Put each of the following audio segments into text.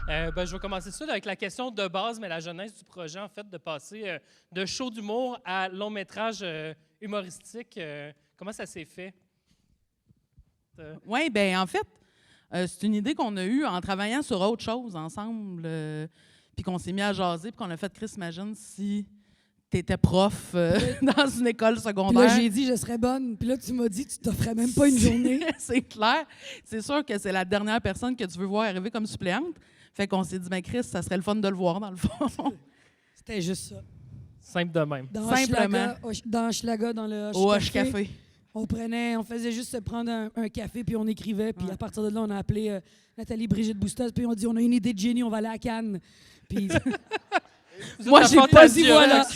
Je vais commencer ça avec la question de base, mais la genèse du projet, en fait, de passer de show d'humour à long métrage humoristique. Comment ça s'est fait? Oui, bien, en fait, c'est une idée qu'on a eue en travaillant sur autre chose ensemble, puis qu'on s'est mis à jaser, puis qu'on a fait Chris, imagine si tu étais prof dans une école Puis secondaire. là, j'ai dit, je serais bonne. Puis là, tu m'as dit, tu t'offrais même pas une journée. C'est clair. C'est sûr que c'est la dernière personne que tu veux voir arriver comme suppléante. Fait qu'on s'est dit, mais Chris, ça serait le fun de le voir, dans le fond. C'était juste ça. Simple de même. Simplement. Dans Hochelaga, dans le Au Hoche Café. On faisait juste se prendre un café, puis on écrivait. Puis à partir de là, on a appelé Nathalie Brigitte Boustas, puis on a dit, on a une idée de génie, on va aller à Cannes. Puis Moi, j'ai pas dit voilà.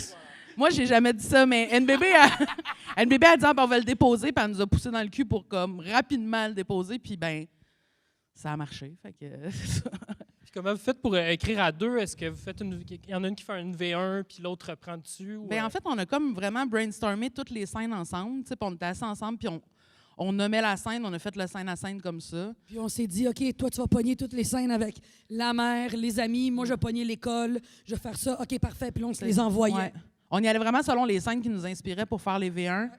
Moi, j'ai jamais dit ça, mais NBB a dit, on va le déposer, puis elle nous a poussé dans le cul pour comme rapidement le déposer, puis ben ça a marché. Fait que Puis comment vous faites pour écrire à deux? Est-ce que vous faites il y en a une qui fait une V1 puis l'autre reprend dessus? Ou, en fait, on a comme vraiment brainstormé toutes les scènes ensemble. Puis on était assis ensemble, puis on nommait la scène, on a fait le scène à scène comme ça. Puis on s'est dit, OK, toi, tu vas pogner toutes les scènes avec la mère, les amis. Moi, je vais pogner l'école. Je vais faire ça. OK, parfait. Puis là, on se les envoyait. Ouais. On y allait vraiment selon les scènes qui nous inspiraient pour faire les V1.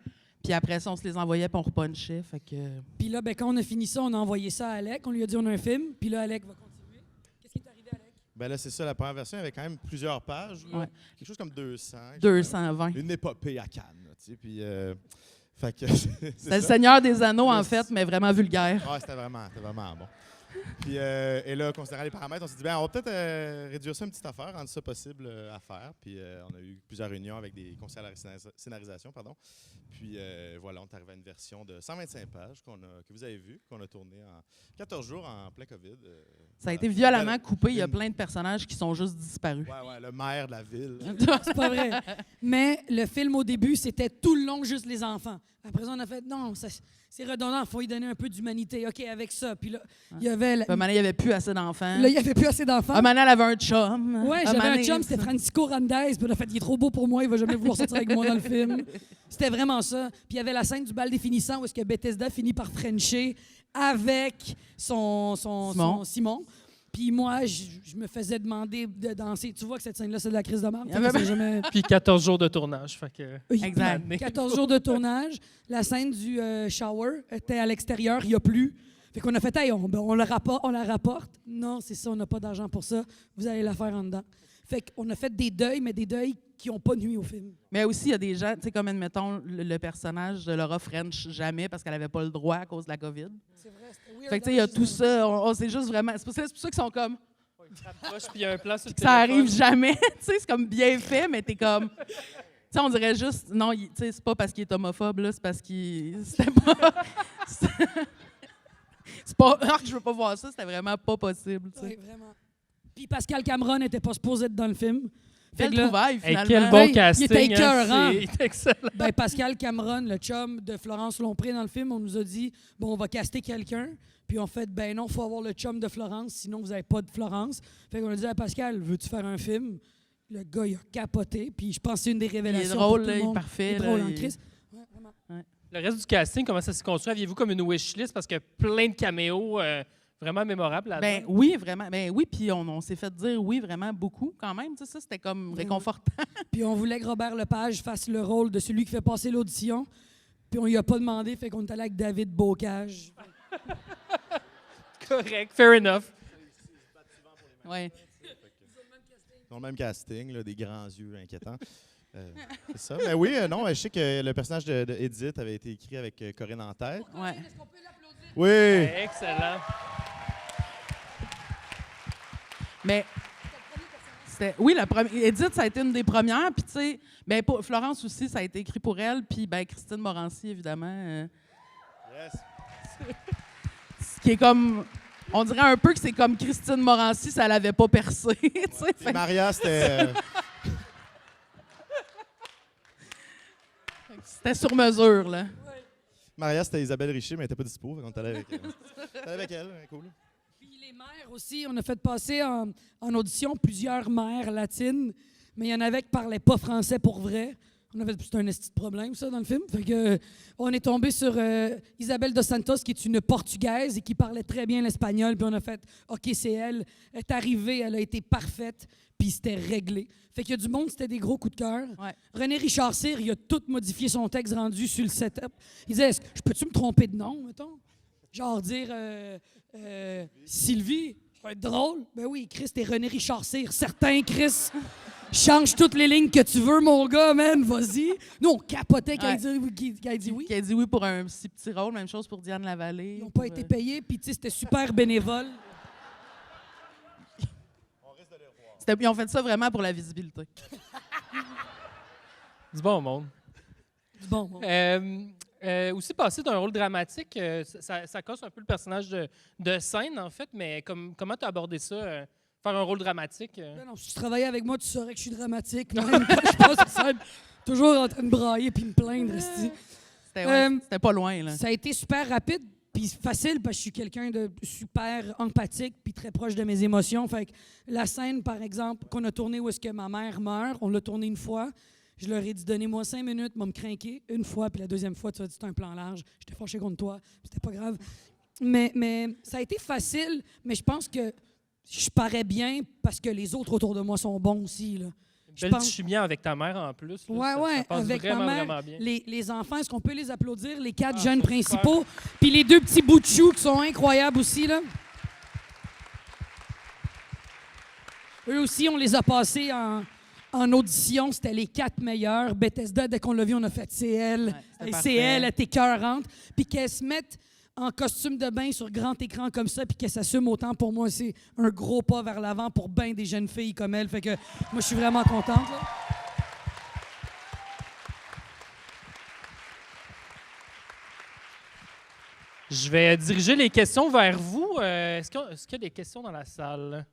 Puis après ça, on se les envoyait puis on repunchait. Fait que... Puis là, quand on a fini ça, on a envoyé ça à Alec. On lui a dit, on a un film. Puis là, Alec va continuer. Qu'est-ce qui est arrivé, Alec? Ben là, c'est ça, la première version avait quand même plusieurs pages. Là. Ouais. Quelque chose comme 200. 220. Une épopée à Cannes. Là, tu sais, puis, fait que, C'était le Seigneur des Anneaux, en fait, mais vraiment vulgaire. Ouais, c'était vraiment bon. Puis, et là, considérant les paramètres, on s'est dit, on va peut-être réduire ça une petite affaire, rendre ça possible à faire. Puis, on a eu plusieurs réunions avec des conseillers à la scénarisation, pardon. Puis, voilà, on est arrivé à une version de 125 pages que vous avez vue, qu'on a tournée en 14 jours en plein COVID. Ça a été violemment coupé. Il y a plein de personnages qui sont juste disparus. Ouais, le maire de la ville. C'est pas vrai. Mais le film, au début, c'était tout le long juste les enfants. Après ça, on a fait, non, c'est redondant, il faut y donner un peu d'humanité. OK, avec ça. Puis là, il y avait... Maintenant, il n'y avait plus assez d'enfants. Là, il n'y avait plus assez d'enfants. Maintenant, elle avait un chum. Ouais, j'avais un chum, c'était Francisco Randez. Puis on a fait, il est trop beau pour moi, il va jamais vouloir sortir avec moi dans le film. C'était vraiment ça. Puis il y avait la scène du bal des finissants où est-ce que Bethesda finit par frencher avec son Simon. Puis moi, je me faisais demander de danser. Tu vois que cette scène-là, c'est de la crise de marde. Jamais... Puis 14 jours de tournage. Fait que, exact. 14 jours de tournage. La scène du shower était à l'extérieur, il n'y a plus. Fait qu'on a fait, hey, on la rapporte. Non, c'est ça, on n'a pas d'argent pour ça. Vous allez la faire en dedans. Fait qu'on a fait des deuils, mais des deuils qui n'ont pas nuit au film. Mais aussi, il y a des gens, tu sais, comme, admettons, le personnage de Laura French, jamais, parce qu'elle n'avait pas le droit à cause de la COVID. C'est vrai, c'était weird. Fait que, tu sais, il y a tout ça. On c'est juste vraiment... C'est pour ça qu'ils sont comme... puis il y a un plan sur le Ça téléphone. arrive jamais. Tu sais, c'est comme bien fait, mais t'es comme... Tu sais, on dirait juste... Non, tu sais, c'est pas parce qu'il est homophobe, là, c'est parce qu'il... C'était pas... C'est pas... Alors que je veux pas voir ça, c'était vraiment pas possible, tu sais. Oui, vraiment. Puis Pascal Cameron n'était pas supposé être dans le film. Quelle que là, trouvaille, Hey, finalement. quel bon Hey, il casting. était écœurant. C'est excellent. Pascal Cameron, le chum de Florence Lompré dans le film, on nous a dit, bon, on va caster quelqu'un. Puis on fait, ben non, il faut avoir le chum de Florence, sinon vous n'avez pas de Florence. Fait qu'on a dit à Pascal, veux-tu faire un film? Le gars, il a capoté. Puis je pense que c'est une des révélations. Il est drôle, pour tout le là, il est monde. parfait. Il est drôle là, en il- crise. Ouais, vraiment. Le reste du casting, comment ça s'est construit? Aviez-vous comme une wishlist? Parce qu'il y a plein de caméos vraiment mémorables là-dedans. Ben oui, vraiment. Ben oui, puis on s'est fait dire oui, vraiment beaucoup quand même. Tu sais, ça, c'était comme réconfortant. Puis on voulait que Robert Lepage fasse le rôle de celui qui fait passer l'audition. Puis on lui a pas demandé, fait qu'on est allé avec David Bocage. Correct, fair enough. Ouais. Dans le même casting, là, des grands yeux inquiétants. C'est ça. Mais oui, non, je sais que le personnage de Edith avait été écrit avec Corinne en tête. Ouais. Est-ce qu'on peut l'applaudir? Oui! Excellent. Mais oui, la première. Edith, ça a été une des premières. Puis, tu sais, ben, Florence aussi, ça a été écrit pour elle. Puis, ben, Christine Morancy, évidemment. Yes. Ce qui est comme. On dirait un peu que c'est comme Christine Morancy, ça l'avait pas percé. Tu sais, Puis Maria, c'était. c'était sur mesure, là. Maria, c'était Isabelle Richer, mais elle n'était pas dispo. On est allé avec elle. On est allé avec elle, cool. Puis les mères aussi, on a fait passer en audition plusieurs mères latines, mais il y en avait qui ne parlaient pas français pour vrai. C'était un esti de problème, ça, dans le film. Fait que, on est tombé sur Isabelle dos Santos, qui est une Portugaise et qui parlait très bien l'espagnol. Puis on a fait « OK, c'est elle. Elle est arrivée, elle a été parfaite. » Puis c'était réglé. Fait qu'il y a du monde, c'était des gros coups de cœur. Ouais. René Richard Cyr, il a tout modifié son texte rendu sur le setup. Il disait « Je peux-tu me tromper de nom, mettons? » Genre dire Sylvie, ça va être drôle. Ben oui, Chris, t'es René Richard Cyr. Certain, Chris. Change toutes les lignes que tu veux, mon gars, man, vas-y. Nous, on capotait quand il dit oui. Qui a dit oui pour un si petit rôle. Même chose pour Diane Lavallée. Ils n'ont pas été payés, puis tu sais, c'était super bénévole. Ils ont fait ça vraiment pour la visibilité. Du bon monde. Du bon, bon. Aussi, passer d'un rôle dramatique, ça casse un peu le personnage de scène, en fait, mais comment tu as abordé ça, faire un rôle dramatique? Ben non, si tu travaillais avec moi, tu saurais que je suis dramatique. Même quand je passe sur scène, toujours en train de brailler puis me plaindre. esti. C'était pas loin, là. Ça a été super rapide puis facile parce que je suis quelqu'un de super empathique puis très proche de mes émotions. Fait que la scène, par exemple, qu'on a tournée où est-ce que ma mère meurt, on l'a tournée une fois. Je leur ai dit, donnez-moi 5 minutes, moi me craquer une fois, puis la deuxième fois, tu as dit, c'est un plan large. J'étais fâché contre toi, c'était pas grave. Mais ça a été facile, mais je pense que je parais bien parce que les autres autour de moi sont bons aussi, là. Belle petite chimie avec ta mère, en plus. Là, Ouais, ça passe avec vraiment, ma mère, vraiment bien. les enfants, est-ce qu'on peut les applaudir, les 4 jeunes principaux, puis les 2 petits bouts de chou qui sont incroyables aussi, là. Eux aussi, on les a passés en audition. C'était les 4 meilleurs. Bethesda, dès qu'on l'a vu, on a fait c'est elle. c'était Et parfait. c'est elle, elle était écœurante. Puis qu'elle se mette en costume de bain sur grand écran comme ça, puis qu'elle s'assume autant, pour moi, c'est un gros pas vers l'avant pour bien des jeunes filles comme elle. Fait que moi, je suis vraiment contente, là. Je vais diriger les questions vers vous. Est-ce qu'il y a des questions dans la salle?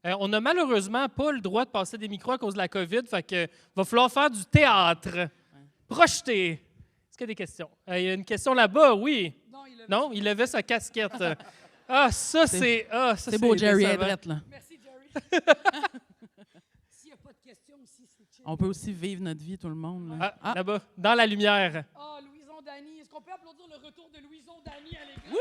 On n'a malheureusement pas le droit de passer des micros à cause de la COVID, fait que va falloir faire du théâtre. Projeter. Est-ce qu'il y a des questions? Il y a une question là-bas, oui. Non, il levait sa casquette. Ah, ça, c'est... Ah, ça, C'est beau, Jerry décevant. Edrette, là. Merci, Jerry. S'il n'y a pas de questions aussi, c'est chill. On peut aussi vivre notre vie, tout le monde. Là. Ah, là-bas, dans la lumière. Ah, Louison Dany. Est-ce qu'on peut applaudir le retour de Louison Dany à l'écran?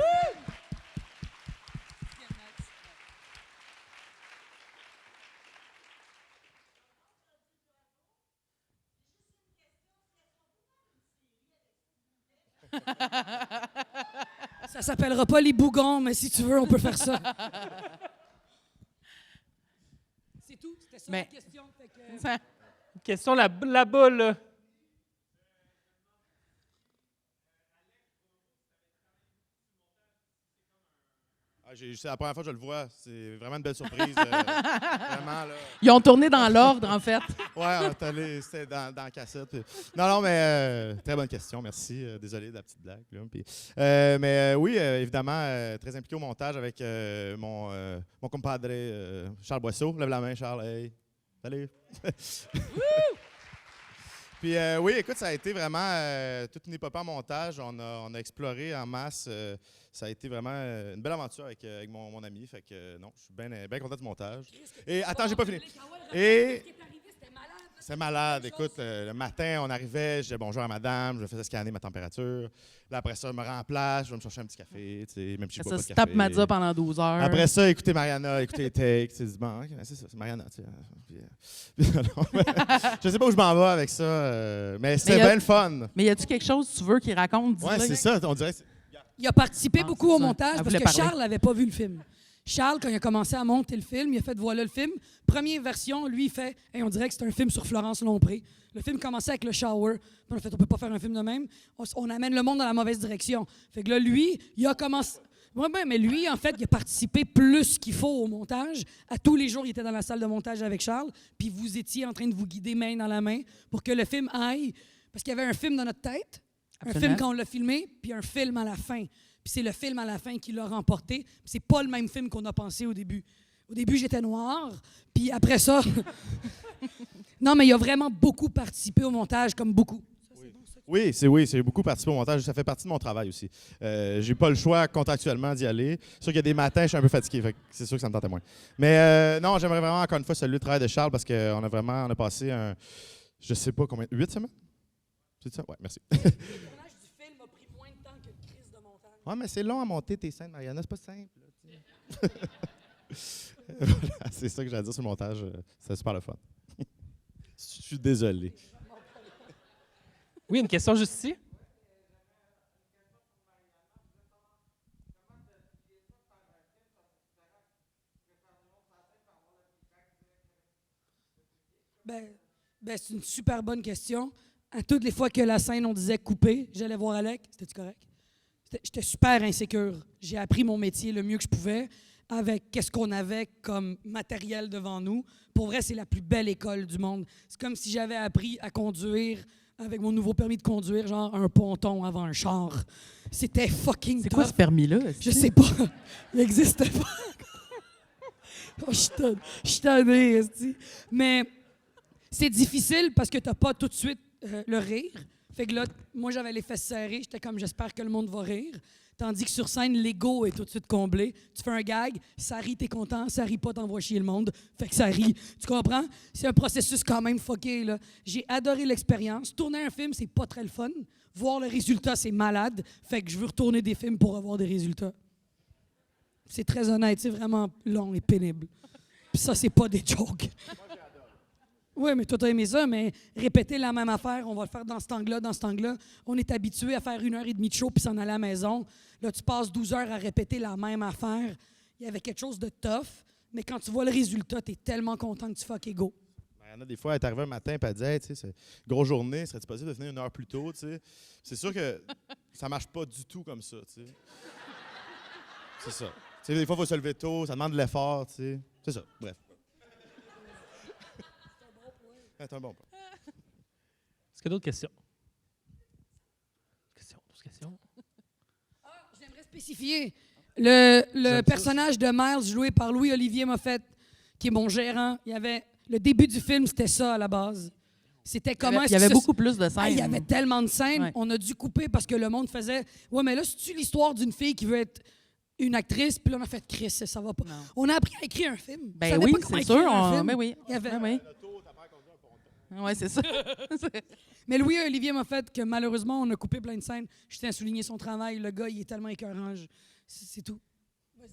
Ça s'appellera pas les bougons, mais si tu veux, on peut faire ça. C'est tout, c'était ça Mais- la question. Fait que- Ça- Une question là-bas, là. C'est la première fois que je le vois. C'est vraiment une belle surprise. Vraiment, là. Ils ont tourné dans l'ordre, en fait. Ouais, on est allé, c'était dans la cassette. Puis... Non, mais très bonne question, merci. Désolé de la petite blague. Là. Puis, oui, évidemment, très impliqué au montage avec mon compadre Charles Boisseau. Lève la main, Charles. Hey, salut. Puis oui, écoute, ça a été vraiment toute une épopée en montage. On a exploré en masse. Ça a été vraiment une belle aventure avec mon ami. Fait que non, je suis bien content du montage. Et attends, j'ai pas fini. Et c'est malade. Écoute, le matin, on arrivait, je disais bonjour à madame, je faisais scanner ma température. Là, après ça, je me rends en place, je vais me chercher un petit café, tu sais, même si je bois Ça pas de se café. tape Madza pendant 12 heures. Après ça, écouter Mariana, écouter les takes, tu sais, bon, ok, c'est ça, c'est Mariana, tu sais. Non, je sais pas où je m'en vais avec ça, mais c'est y a- bien le fun. Mais y a-tu quelque chose que tu veux qu'il raconte? Dis-le. Ouais, c'est ça, on dirait. Il a participé Ah, beaucoup c'est au ça. montage Elle parce voulait que parler. Charles n'avait pas vu le film. Charles, quand il a commencé à monter le film, il a fait voilà le film. Première version, lui, il fait hey, on dirait que c'est un film sur Florence Lompré. Le film commençait avec le shower. Puis on a fait on peut pas faire un film de même. On amène le monde dans la mauvaise direction. Fait que là, lui, il a commencé. Ouais, ben, mais lui, en fait, il a participé plus qu'il faut au montage. À tous les jours, il était dans la salle de montage avec Charles. Puis vous étiez en train de vous guider main dans la main pour que le film aille. Parce qu'il y avait un film dans notre tête, un Absolument. film quand on l'a filmé, puis un film à la fin. Puis c'est le film à la fin qui l'a remporté. Puis c'est pas le même film qu'on a pensé au début. Au début, j'étais noire, puis après ça... non, mais il a vraiment beaucoup participé au montage, comme beaucoup. Oui, c'est beaucoup participé au montage. Ça fait partie de mon travail aussi. J'ai pas le choix contractuellement d'y aller. C'est sûr qu'il y a des matins, je suis un peu fatigué. Fait que c'est sûr que ça me tentait moins. Mais non, j'aimerais vraiment encore une fois saluer le travail de Charles parce qu'on a passé je sais pas combien, 8 semaines? C'est ça? Ouais, merci. Le tournage du film a pris moins de temps que le crise de montage. Ouais, mais c'est long à monter tes scènes, Mariana. C'est pas simple. Là, voilà, c'est ça que j'ai à dire sur le montage. C'est super le fun. Je suis désolé. Oui, une question juste ici. C'est une super bonne question. À toutes les fois que la scène, on disait couper, j'allais voir Alec. C'était-tu correct? J'étais super insécure. J'ai appris mon métier le mieux que je pouvais avec qu'est-ce qu'on avait comme matériel devant nous. Pour vrai, c'est la plus belle école du monde. C'est comme si j'avais appris à conduire avec mon nouveau permis de conduire, genre un ponton avant un char. C'était fucking C'est tough. quoi ce permis-là? Je sais pas. Il n'existait pas. Oh, je suis tannée, esti. Mais c'est difficile parce que t'as pas tout de suite le rire. Fait que là, moi, j'avais les fesses serrées. J'étais comme, j'espère que le monde va rire. Tandis que sur scène, l'ego est tout de suite comblé. Tu fais un gag, ça rit, t'es content. Ça rit pas, t'envoies chier le monde. Fait que ça rit. Tu comprends? C'est un processus quand même fucké, là. J'ai adoré l'expérience. Tourner un film, c'est pas très le fun. Voir le résultat, c'est malade. Fait que je veux retourner des films pour avoir des résultats. C'est très honnête. C'est vraiment long et pénible. Puis ça, c'est pas des jokes. Oui, mais toi, t'as aimé ça, mais répéter la même affaire, on va le faire dans cet angle-là, dans cet angle-là. On est habitué à faire 1h30 de show puis s'en aller à la maison. Là, tu passes 12 heures à répéter la même affaire. Il y avait quelque chose de tough, mais quand tu vois le résultat, t'es tellement content que tu fuck go. Il y en a des fois, elle est arrivée un matin et elle dit hey, tu sais, c'est une grosse journée, serait-il possible de venir 1 heure plus tôt? Tu sais? C'est sûr que ça marche pas du tout comme ça. Tu sais. C'est ça. Tu sais, des fois, il faut se lever tôt, ça demande de l'effort. Tu sais. C'est ça. Bref. C'est un bon point. Est-ce qu'il y a d'autres questions? D'autres questions? J'aimerais spécifier. Le J'aime personnage de Miles, joué par Louis-Olivier Moffett, qui est mon gérant, il y avait le début du film, c'était ça à la base. C'était comment Il y avait beaucoup plus de scènes. Ah, il y avait tellement de scènes, Ouais. on a dû couper parce que le monde faisait ouais, mais là, c'est-tu l'histoire d'une fille qui veut être une actrice? Puis là, on a fait Chris, ça va pas. Non. On a appris à écrire un film. Vous Ben savez oui, pas comment c'est écrire sûr. un film? Ben oui. Il y avait- Ben oui. Oui, c'est ça. Mais Louis-Olivier Moffett, que malheureusement, on a coupé plein de scènes. Je tiens à souligner son travail. Le gars, il est tellement écœurant. C'est tout. Vas-y.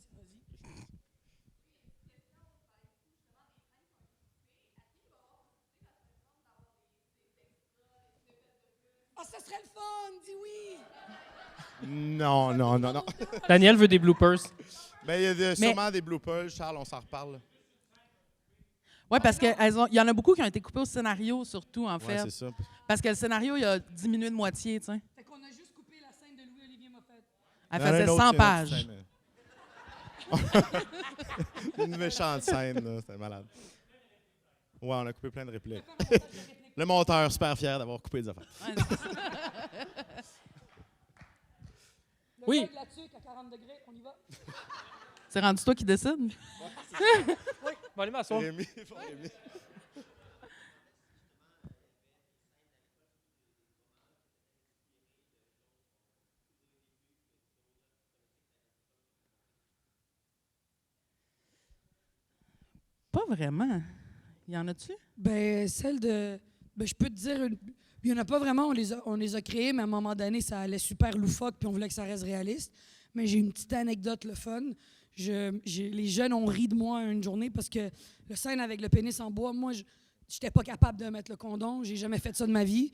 Ah, ça serait le fun, dis oui! Non. Daniel veut des bloopers. Mais il y a sûrement des bloopers. Charles, on s'en reparle. Oui, parce qu'il y en a beaucoup qui ont été coupés au scénario, surtout, en Ouais, fait. c'est ça. Parce que le scénario, il a diminué de moitié, tu sais. Fait qu'on a juste coupé la scène de Louis-Olivier Moffett. Elle Il y en a faisait une autre 100 scène, pages. Une méchante scène, là. C'était malade. Ouais, on a coupé plein de répliques. Le monteur, super fier d'avoir coupé des affaires. Oui. Le gars de la tuque à 40 degrés, on y va? C'est rendu toi qui décide? Bon, allez m'asseoir. Rémi. Pas vraiment. Y en a-tu? Celle de. Je peux te dire, il n'y en a pas vraiment, on les a créés, mais à un moment donné, ça allait super loufoque, puis on voulait que ça reste réaliste. Mais j'ai une petite anecdote, le fun. Les jeunes ont ri de moi une journée parce que le scène avec le pénis en bois, moi, j'étais pas capable de mettre le condom. J'ai jamais fait ça de ma vie.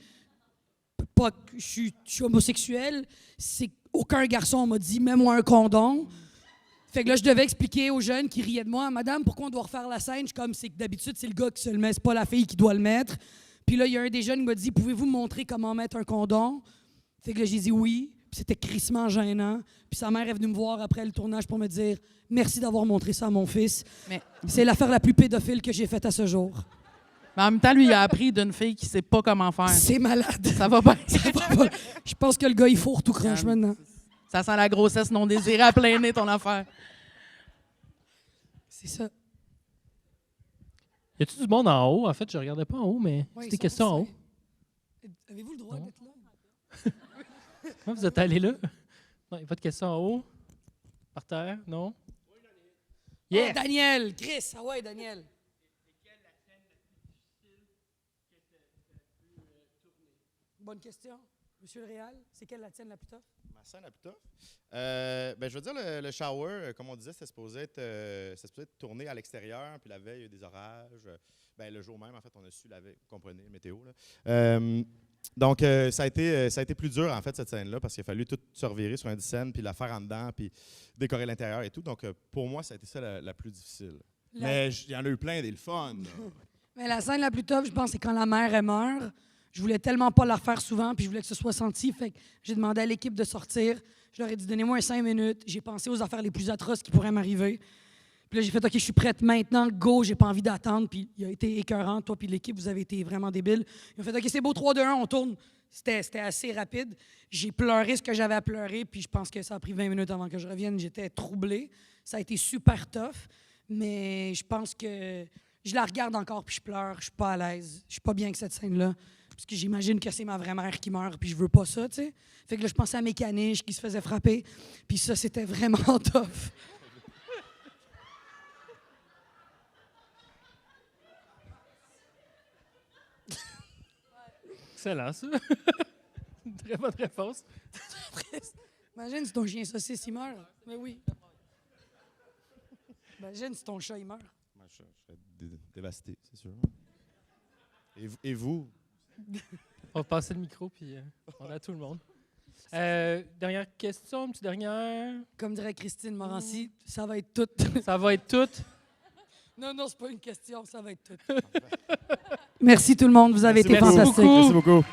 Pas que je suis homosexuel. C'est aucun garçon m'a dit, mets-moi un condom. Fait que là, je devais expliquer aux jeunes qui riaient de moi, Madame, pourquoi on doit refaire la scène? Je suis comme, c'est que d'habitude, c'est le gars qui se le met, c'est pas la fille qui doit le mettre. Puis là, il y a un des jeunes qui m'a dit, pouvez-vous me montrer comment mettre un condom? Fait que là, j'ai dit oui. Puis c'était crissement gênant. Puis sa mère est venue me voir après le tournage pour me dire, merci d'avoir montré ça à mon fils. Mais, C'est l'affaire la plus pédophile que j'ai faite à ce jour. mais en même temps, lui, il a appris d'une fille qui sait pas comment faire. C'est malade. Ça va pas. Ça va pas. Je pense que le gars, il fourre tout croche maintenant. Ça sent la grossesse non désirée à plein nez, ton affaire. C'est ça. Y a-tu du monde en haut? En fait, je regardais pas en haut, mais Ouais, c'est ils des sont questions en haut. Avez-vous le droit Non. d'être là? Comment vous êtes allés là? Non, y a pas de questions en haut? Par terre? Non? Yeah! Oh, Daniel! Chris! Ah ouais, Bonne question. Monsieur le Réal, c'est quelle la tienne la plus tough? Ma scène la plus tough? Ben, je veux dire, le shower, comme on disait, c'était supposé être tourné à l'extérieur. Puis la veille, il y a eu des orages. Ben, le jour même, en fait, on a su la veille. Vous comprenez, météo. Là. Donc, ça a été plus dur, en fait, cette scène-là, parce qu'il a fallu tout se revirer sur une scène, puis la faire en dedans, puis décorer l'intérieur et tout. Donc, pour moi, ça a été ça la plus difficile. Mais il y en a eu plein des le fun. Mais la scène la plus tough, je pense, c'est quand la mère, elle meurt. Je voulais tellement pas la refaire souvent, puis je voulais que ce soit senti. Fait que j'ai demandé à l'équipe de sortir. Je leur ai dit, donnez-moi 5 minutes. J'ai pensé aux affaires les plus atroces qui pourraient m'arriver. Puis là, j'ai fait, OK, je suis prête maintenant. Go, j'ai pas envie d'attendre. Puis il a été écœurant. Toi puis l'équipe, vous avez été vraiment débiles. Ils ont fait, OK, c'est beau, 3, 2, 1, on tourne. C'était assez rapide. J'ai pleuré ce que j'avais à pleurer, puis je pense que ça a pris 20 minutes avant que je revienne. J'étais troublée. Ça a été super tough. Mais je pense que je la regarde encore, puis je pleure. Je suis pas à l'aise. Je suis pas bien avec cette scène-là. Parce que j'imagine que c'est ma vraie mère qui meurt, puis je veux pas ça, tu sais. Fait que là, je pensais à mes caniches qui se faisaient frapper, puis ça, c'était vraiment tough. Excellent, ça. Très bonne réponse. Imagine si ton chien saucisse, il meurt. Mais oui. Imagine si ton chat, il meurt. Moi, je serais dévasté, c'est sûr. Et vous? On va passer le micro, puis on a tout le monde. Dernière question, une petite dernière. Comme dirait Christine Morancy, ça va être tout. Ça va être tout. Non, c'est pas une question, ça va être tout. Merci tout le monde, vous avez été Merci fantastiques. beaucoup. Merci beaucoup.